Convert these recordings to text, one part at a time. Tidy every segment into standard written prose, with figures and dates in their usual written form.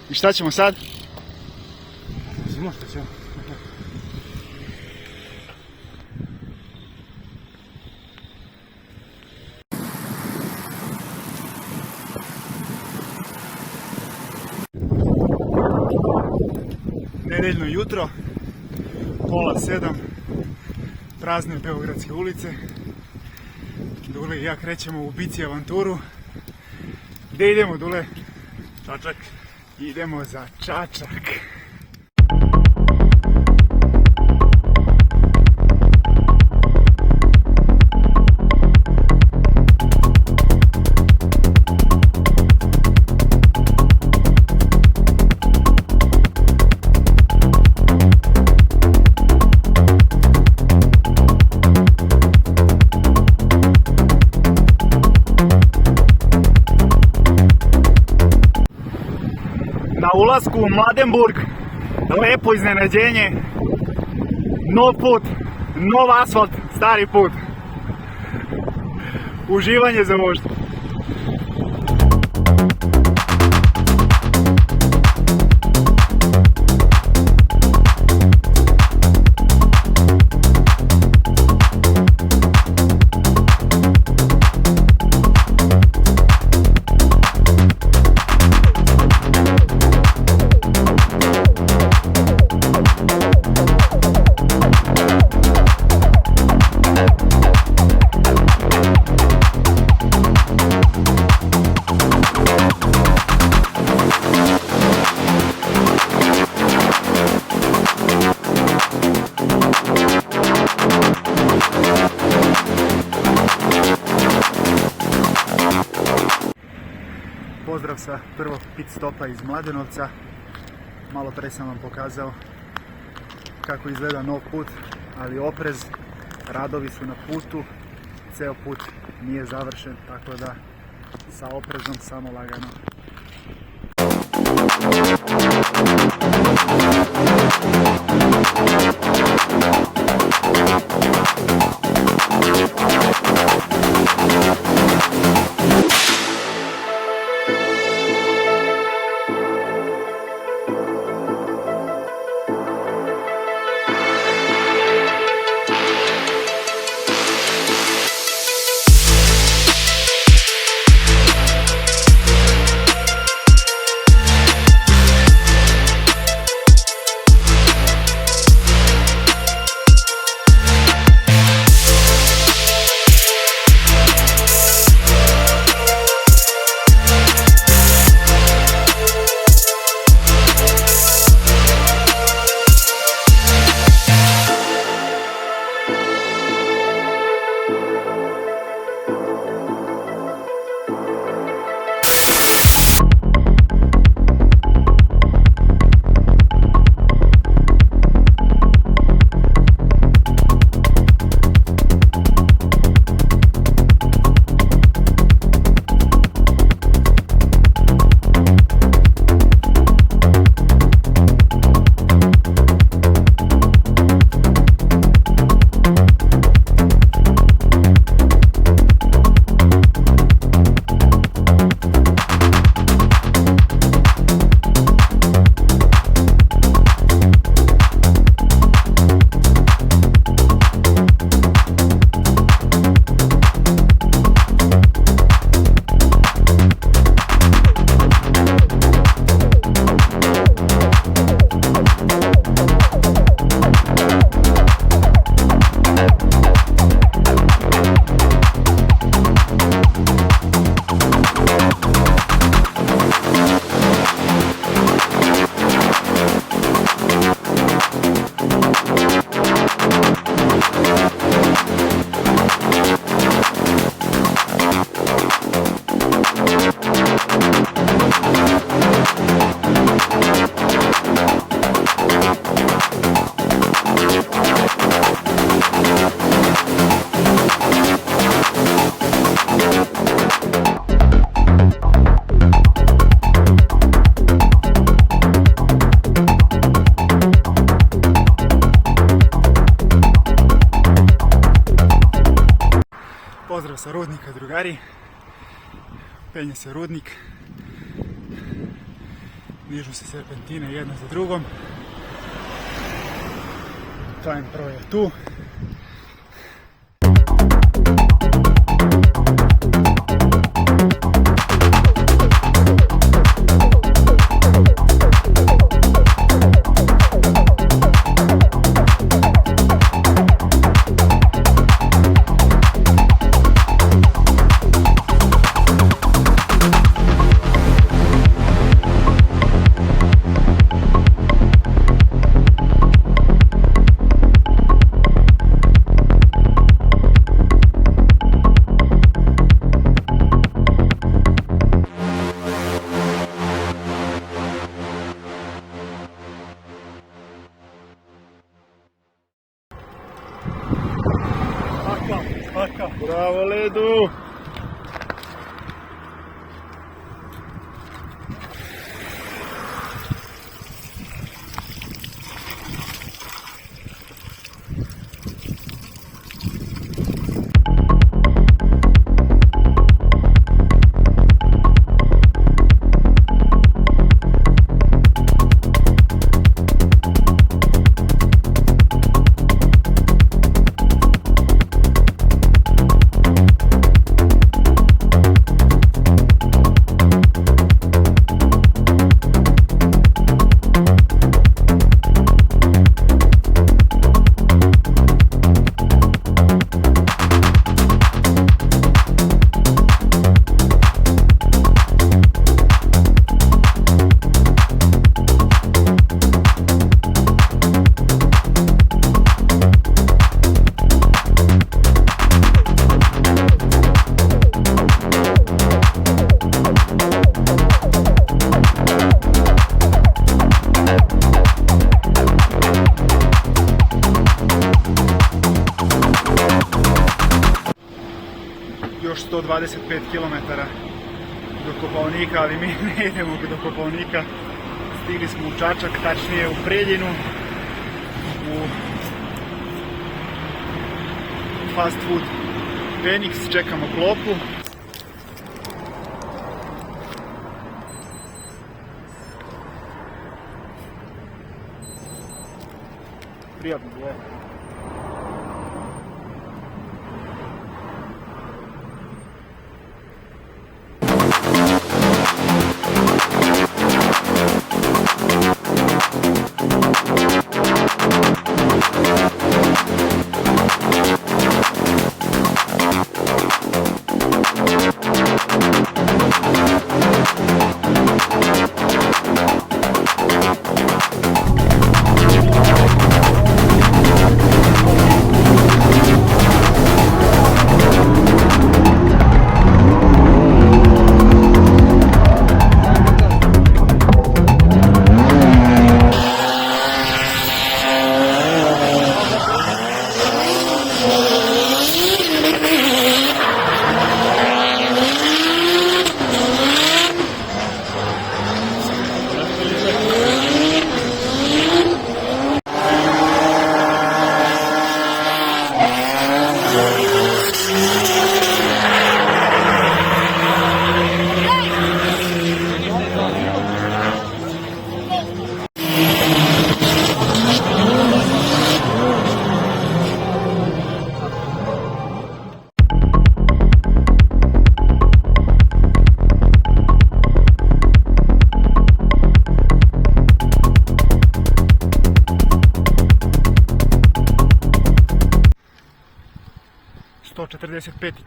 I šta ćemo sad? Znamo što ćemo. Nedeljno jutro, 6:30, prazne beogradske ulice. Dule i ja krećemo u bici avanturu. Gdje idemo, Dule? Čačak. Idemo za Čačak. Na ulasku u Mladenburg, lepo iznenađenje, nov put, nov asfalt, stari put. Uživanje za vožnju. Pozdrav sa prvog pit stopa iz Mladenovca. Malo pre sam vam pokazao kako izgleda nov put, ali oprez, radovi su na putu, ceo put nije završen, tako da sa oprezom, samo lagano. Pozdrav sa rudnika, drugari. Penje se rudnik. Dižu se serpentine jedna za drugom. Time Pro je tu. Bravo Ledu! Još 125 km do Kopaonika, ali mi ne idemo do Kopaonika. Stigli smo u Čačak, tačnije u Preljinu, u fast food Phoenix, čekamo klopu. Prijatno je.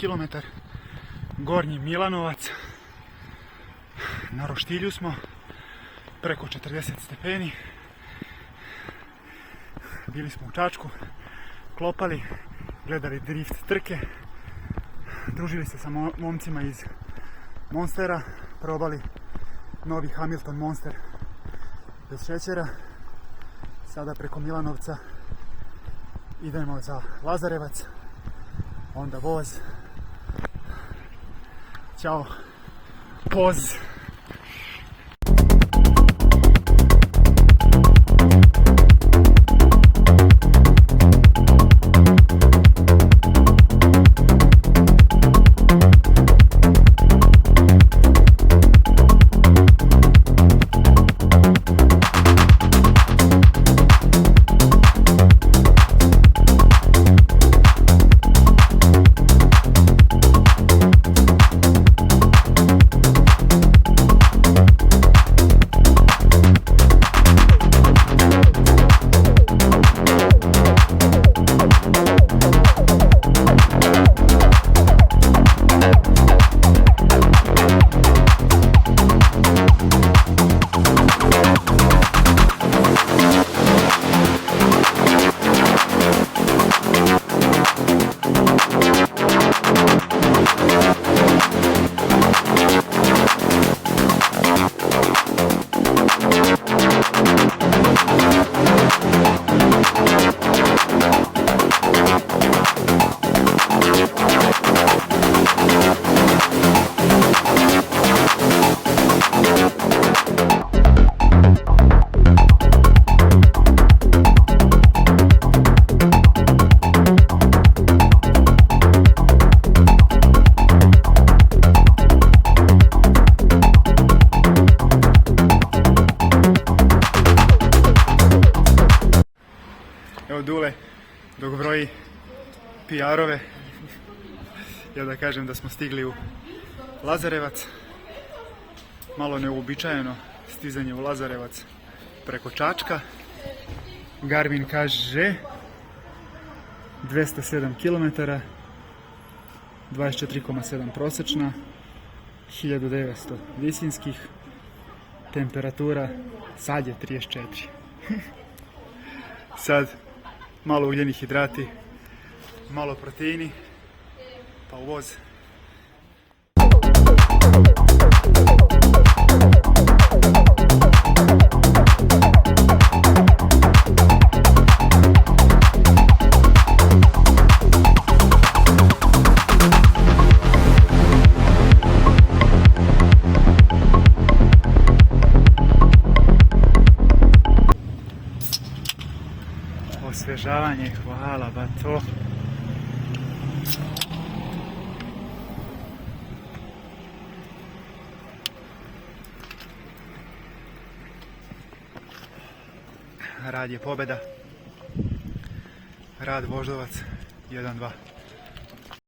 Km, Gornji Milanovac, na roštilju smo, preko 40 stepeni, bili smo u Čačku, klopali, gledali drift trke, družili se sa momcima iz Monstera, probali novi Hamilton Monster bez šećera. Sada preko Milanovca idemo za Lazarevac, onda voz. Ćao, poz. Dule dok broji PR-ove. Ja da kažem da smo stigli u Lazarevac. Malo neuobičajeno stizanje u Lazarevac preko Čačka. Garmin kaže 207 km, 24,7 prosječna, 1900 visinskih, temperatura sad je 34. Sad malo ugljeni hidrati, malo proteini, pa u voz. Osvježavanje, hvala ba to. Rad je pobjeda. Rad Voždovac 1-2.